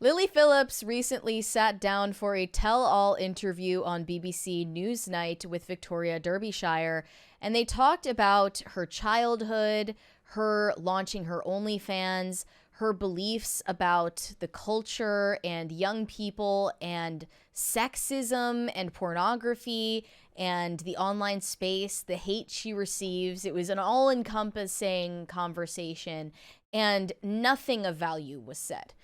Lily Phillips recently sat down for a tell-all interview on BBC Newsnight with Victoria Derbyshire, and they talked about her childhood, her launching her OnlyFans, her beliefs about the culture and young people and sexism and pornography and the online space, the hate she receives. It was an all-encompassing conversation, and nothing of value was said.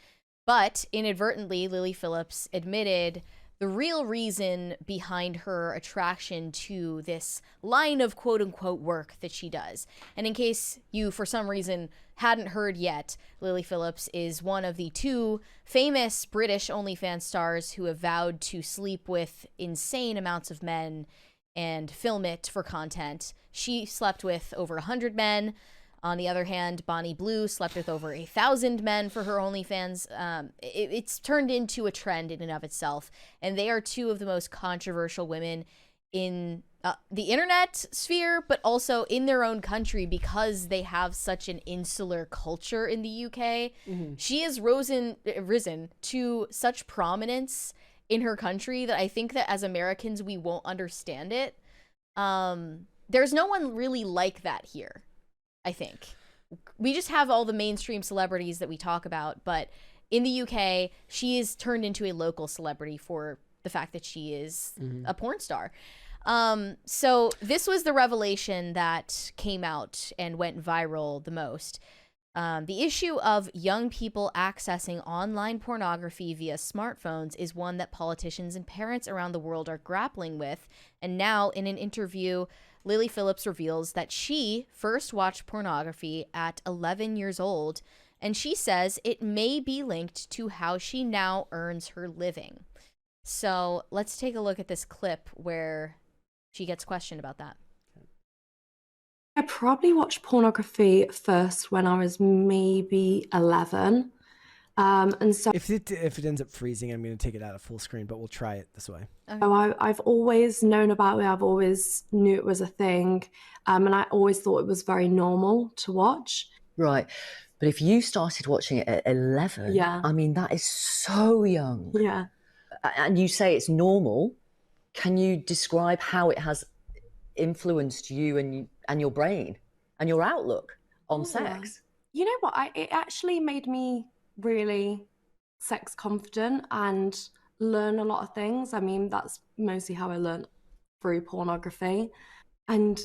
But inadvertently, Lily Phillips admitted the real reason behind her attraction to this line of quote unquote work that she does. And in case you, for some reason, hadn't heard yet, Lily Phillips is one of the two famous British OnlyFans stars who have vowed to sleep with insane amounts of men and film it for content. She slept with over 100 men. On the other hand, Bonnie Blue slept with over 1,000 men for her OnlyFans. It's turned into a trend in and of itself, and they are two of the most controversial women in the internet sphere, but also in their own country because they have such an insular culture in the UK. Mm-hmm. She has risen to such prominence in her country that I think that as Americans, we won't understand it. There's no one really like that here. I think we just have all the mainstream celebrities that we talk about, but in the UK, she is turned into a local celebrity for the fact that she is a porn star. So this was the revelation that came out and went viral the most. The issue of young people accessing online pornography via smartphones is one that politicians and parents around the world are grappling with. And now, in an interview, Lily Phillips reveals that she first watched pornography at 11 years old, and she says it may be linked to how she now earns her living. So let's take a look at this clip where she gets questioned about that. I probably watched pornography first when I was maybe 11. And so if it ends up freezing, I'm going to take it out of full screen, but we'll try it this way. Okay. I've always known about it. I've always knew it was a thing. And I always thought it was very normal to watch. Right. But if you started watching it at 11, yeah. I mean, that is so young. Yeah. And you say it's normal. Can you describe how it has influenced you and your brain and your outlook on sex? You know what? It actually made me really sex confident and learn a lot of things. I mean, that's mostly how I learned through pornography. And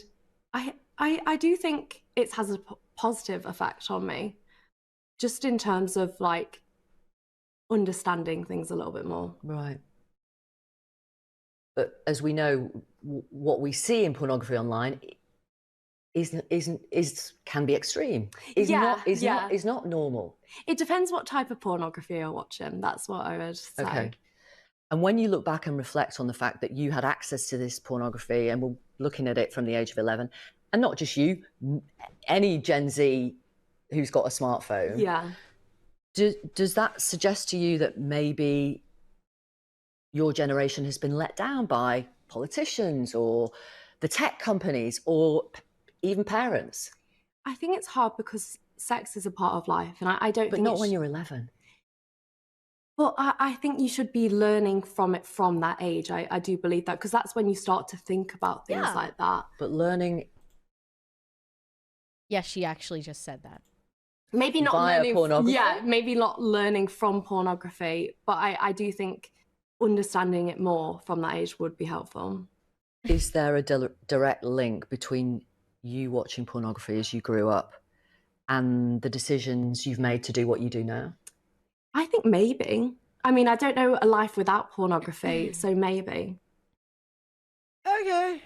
I do think it has a positive effect on me, just in terms of like understanding things a little bit more. Right. But as we know, what we see in pornography online can be extreme. Is not normal. It depends what type of pornography you're watching. That's what I would say. Okay. And when you look back and reflect on the fact that you had access to this pornography and were looking at it from the age of 11, and not just you, any Gen Z who's got a smartphone. Yeah. Does that suggest to you that maybe your generation has been let down by politicians or the tech companies or even parents? I think it's hard because sex is a part of life, and I don't. But think not when you're 11. But I think you should be learning from it from that age. I do believe that, because that's when you start to think about things like that. But learning. Yeah, she actually just said that. Maybe not via learning. Pornography? Yeah, maybe not learning from pornography, but I do think understanding it more from that age would be helpful. Is there a direct link between you watching pornography as you grew up and the decisions you've made to do what you do now? I think maybe. I mean, I don't know a life without pornography, so maybe. Okay.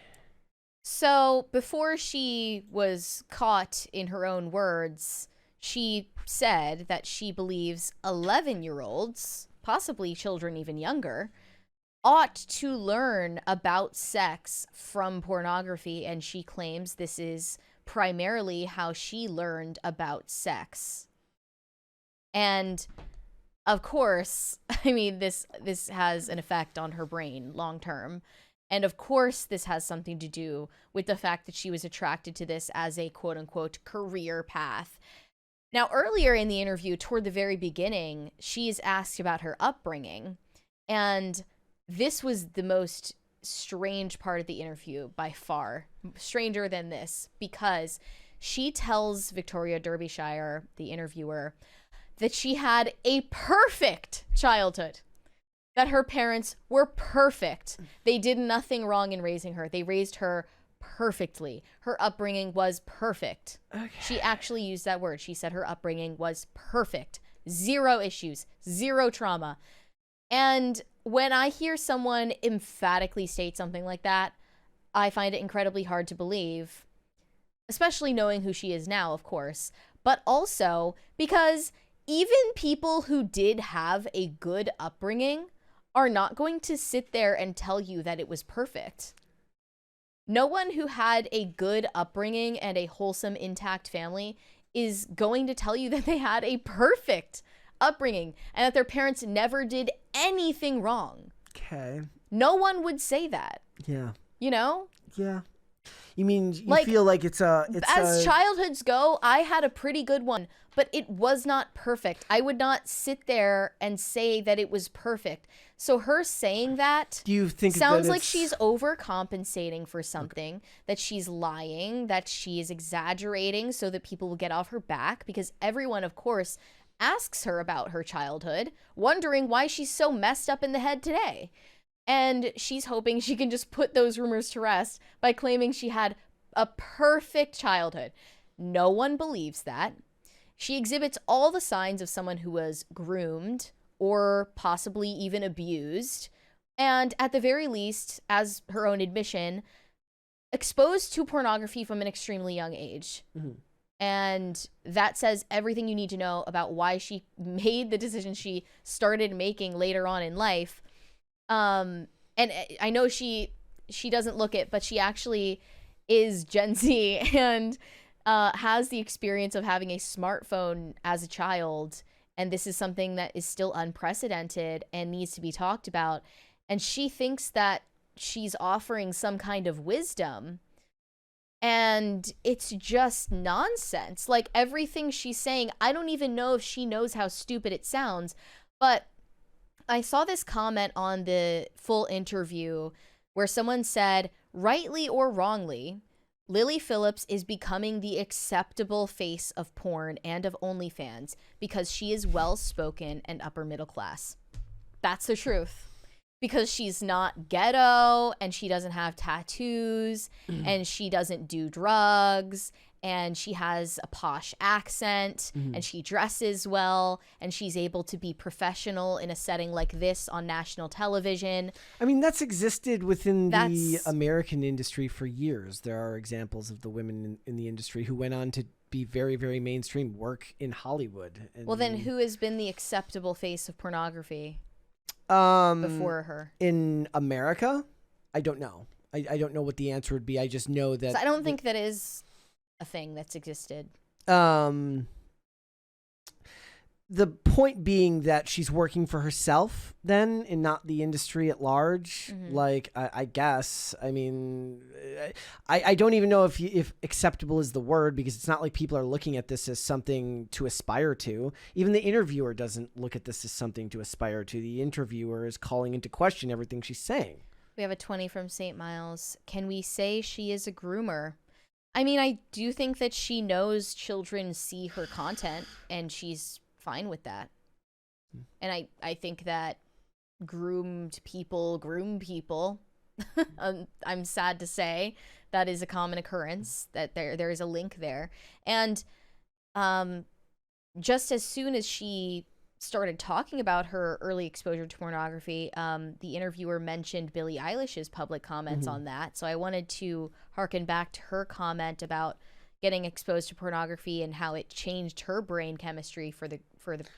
So before she was caught in her own words, she said that she believes 11-year-olds, possibly children even younger, ought to learn about sex from pornography, and she claims this is primarily how she learned about sex. And of course, I mean, this has an effect on her brain long term. And of course, this has something to do with the fact that she was attracted to this as a quote unquote career path. Now, earlier in the interview, toward the very beginning, she is asked about her upbringing. And this was the most strange part of the interview by far, stranger than this, because she tells Victoria Derbyshire, the interviewer, that she had a perfect childhood, that her parents were perfect. They did nothing wrong in raising her. They raised her perfectly. Her upbringing was perfect. Okay. She actually used that word. She said her upbringing was perfect. 0 issues, 0 trauma. And when I hear someone emphatically state something like that, I find it incredibly hard to believe, especially knowing who she is now, of course, but also because even people who did have a good upbringing are not going to sit there and tell you that it was perfect. No one who had a good upbringing and a wholesome, intact family is going to tell you that they had a perfect upbringing and that their parents never did anything wrong. Okay. No one would say that. Yeah. You know? Yeah. You mean you feel like it's as childhoods go, I had a pretty good one, but it was not perfect. I would not sit there and say that it was perfect. So her saying that, do you think sounds like she's overcompensating for something, that she's lying, that she is exaggerating so that people will get off her back, because everyone, of course, asks her about her childhood, wondering why she's so messed up in the head today. And she's hoping she can just put those rumors to rest by claiming she had a perfect childhood. No one believes that. She exhibits all the signs of someone who was groomed or possibly even abused, and at the very least, as her own admission, exposed to pornography from an extremely young age. Mm-hmm. And that says everything you need to know about why she made the decision she started making later on in life. And I know she doesn't look it, but she actually is Gen Z and has the experience of having a smartphone as a child. And this is something that is still unprecedented and needs to be talked about. And she thinks that she's offering some kind of wisdom. And it's just nonsense. Like, everything she's saying, I don't even know if she knows how stupid it sounds. But I saw this comment on the full interview where someone said, rightly or wrongly, Lily Phillips is becoming the acceptable face of porn and of OnlyFans because she is well-spoken and upper middle class. That's the truth. Because she's not ghetto and she doesn't have tattoos and she doesn't do drugs and she has a posh accent and she dresses well and she's able to be professional in a setting like this on national television. I mean, that's existed within the American industry for years. There are examples of the women in the industry who went on to be very, very mainstream, work in Hollywood. And well, then who has been the acceptable face of pornography before her? In America? I don't know. I don't know what the answer would be. I just know that... So I don't think that is a thing that's existed. The point being that she's working for herself then and not the industry at large. Like, I guess. I mean, I don't even know if acceptable is the word, because it's not like people are looking at this as something to aspire to. Even the interviewer doesn't look at this as something to aspire to. The interviewer is calling into question everything she's saying. We have a 20 from St. Miles. Can we say she is a groomer? I mean, I do think that she knows children see her content and she's fine with that. And I think that groomed people groom people. I'm sad to say that is a common occurrence, that there is a link there. And just as soon as she started talking about her early exposure to pornography, the interviewer mentioned Billie Eilish's public comments on that. So I wanted to harken back to her comment about getting exposed to pornography and how it changed her brain chemistry for the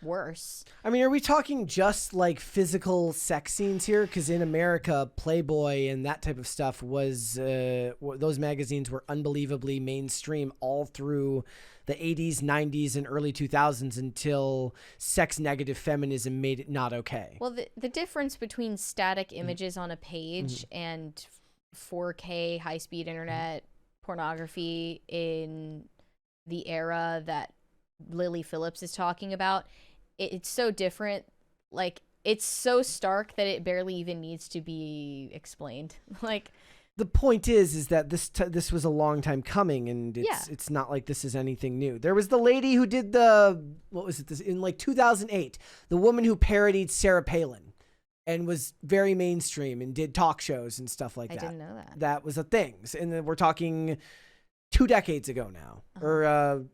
worse. I mean, are we talking just like physical sex scenes here? Because in America, Playboy and that type of stuff was those magazines were unbelievably mainstream all through the 80s, 90s, and early 2000s until sex negative feminism made it not okay. Well, the difference between static images on a page and 4K high-speed internet pornography in the era that Lily Phillips is talking about, it's so different. Like, it's so stark that it barely even needs to be explained. Like, the point is that this was a long time coming, and it's not like this is anything new. There was the lady who did in like 2008, the woman who parodied Sarah Palin and was very mainstream and did talk shows and stuff like that. I didn't know that. That was a thing. And then we're talking 2 decades ago now, or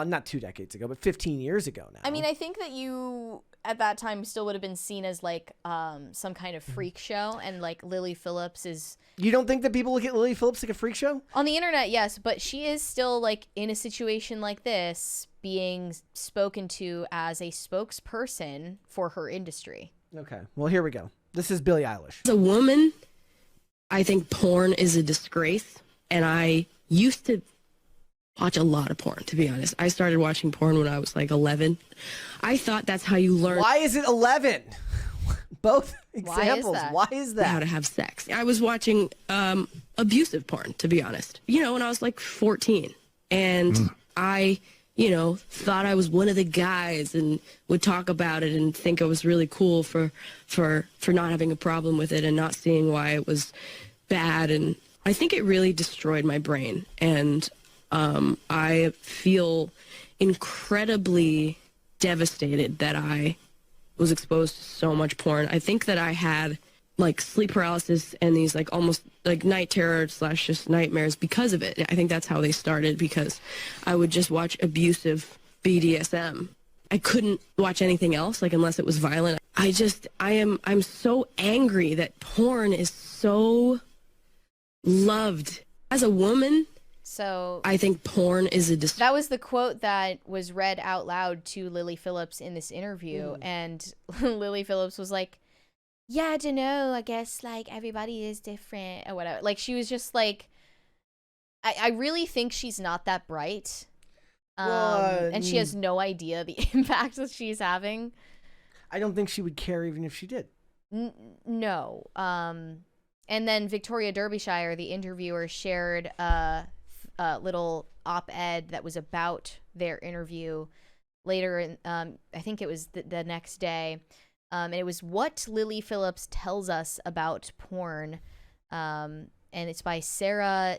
not 2 decades ago, but 15 years ago now. I mean, I think that you at that time still would have been seen as like some kind of freak show, and like Lily Phillips is. You don't think that people look at Lily Phillips like a freak show? On the internet, yes, but she is still like in a situation like this being spoken to as a spokesperson for her industry. Okay, well, here we go. This is Billie Eilish. As a woman, I think porn is a disgrace, and I used to watch a lot of porn, to be honest. I started watching porn when I was like 11. I thought that's how you learn. Why is it 11? Both examples. Why is that? How to have sex. I was watching abusive porn, to be honest. When I was like 14. And I, thought I was one of the guys and would talk about it and think it was really cool for not having a problem with it and not seeing why it was bad. And I think it really destroyed my brain. And I feel incredibly devastated that I was exposed to so much porn. I think that I had like sleep paralysis and these like almost like night terror / just nightmares because of it. I think that's how they started, because I would just watch abusive BDSM. I couldn't watch anything else, like unless it was violent. I'm so angry that porn is so loved. As a woman, so I think porn is a that was the quote that was read out loud to Lily Phillips in this interview, and Lily Phillips was like, yeah, I don't know, I guess like everybody is different or whatever. Like, she was just like, I really think she's not that bright, and she has no idea the impact that she's having. I don't think she would care even if she did. No. And then Victoria Derbyshire, the interviewer, shared a little op-ed that was about their interview later in, I think it was the next day, and it was what Lily Phillips tells us about porn, and it's by Sarah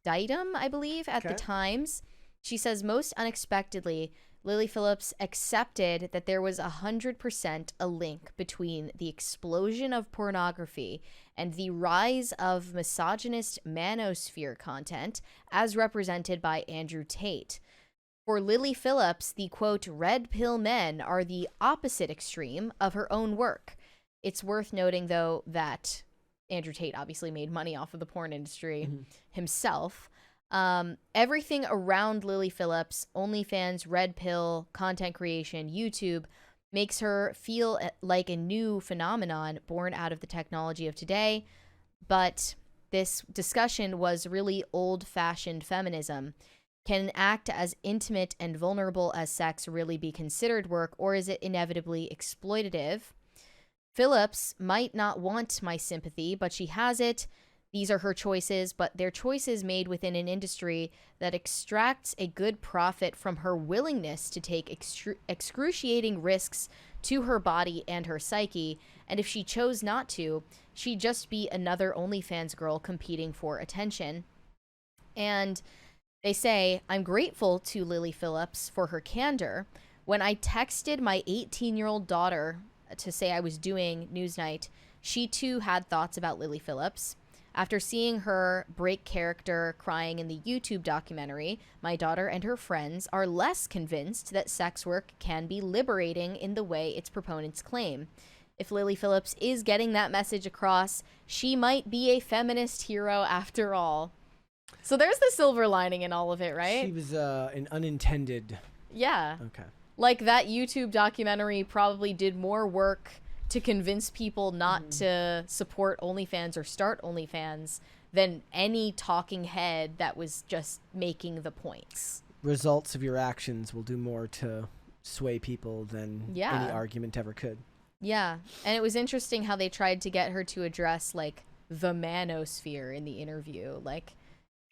Ditum, I believe, at the Times. She says, most unexpectedly, Lily Phillips accepted that there was 100% a link between the explosion of pornography and the rise of misogynist manosphere content as represented by Andrew Tate. For Lily Phillips, the quote, red pill men are the opposite extreme of her own work. It's worth noting, though, that Andrew Tate obviously made money off of the porn industry himself. Everything around Lily Phillips, OnlyFans, red pill, content creation, YouTube, makes her feel like a new phenomenon born out of the technology of today. But this discussion was really old-fashioned feminism. Can an act as intimate and vulnerable as sex really be considered work, or is it inevitably exploitative? Phillips might not want my sympathy, but she has it. These are her choices, but they're choices made within an industry that extracts a good profit from her willingness to take excruciating risks to her body and her psyche, and if she chose not to, she'd just be another OnlyFans girl competing for attention. And they say, I'm grateful to Lily Phillips for her candor. When I texted my 18-year-old daughter to say I was doing Newsnight, she too had thoughts about Lily Phillips. After seeing her break character crying in the YouTube documentary, my daughter and her friends are less convinced that sex work can be liberating in the way its proponents claim. If Lily Phillips is getting that message across, she might be a feminist hero after all. So there's the silver lining in all of it, right? She was an unintended. Yeah. Okay. Like, that YouTube documentary probably did more work to convince people not to support OnlyFans or start OnlyFans than any talking head that was just making the points. Results of your actions will do more to sway people than any argument ever could. Yeah. And it was interesting how they tried to get her to address, like, the manosphere in the interview. Like,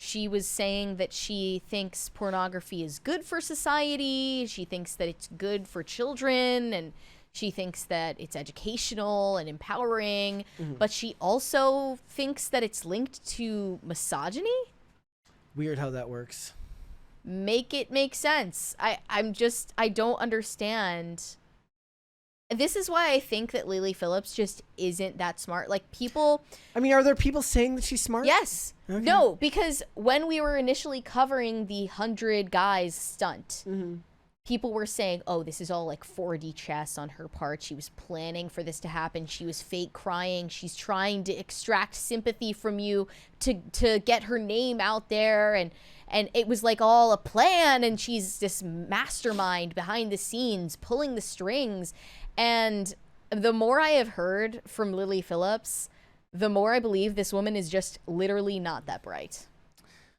She was saying that she thinks pornography is good for society. She thinks that it's good for children, and she thinks that it's educational and empowering. But she also thinks that it's linked to misogyny. Weird how that works. Make it make sense. I don't understand. This is why I think that Lily Phillips just isn't that smart. Like, people... I mean, are there people saying that she's smart? Yes. Okay. No, because when we were initially covering the 100 guys stunt, people were saying, oh, this is all like 4D chess on her part. She was planning for this to happen. She was fake crying. She's trying to extract sympathy from you to get her name out there. And it was like all a plan. And she's this mastermind behind the scenes, pulling the strings. And the more I have heard from Lily Phillips, the more I believe this woman is just literally not that bright.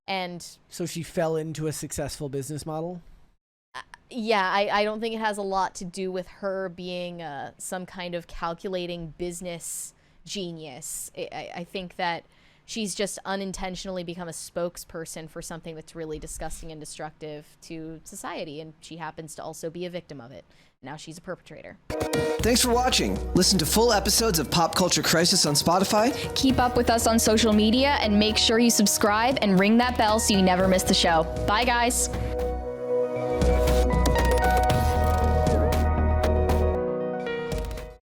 And so she fell into a successful business model? Yeah, I don't think it has a lot to do with her being some kind of calculating business genius. I think that she's just unintentionally become a spokesperson for something that's really disgusting and destructive to society, and she happens to also be a victim of it. Now she's a perpetrator. Thanks for watching. Listen to full episodes of Pop Culture Crisis on Spotify. Keep up with us on social media and make sure you subscribe and ring that bell so you never miss the show. Bye, guys.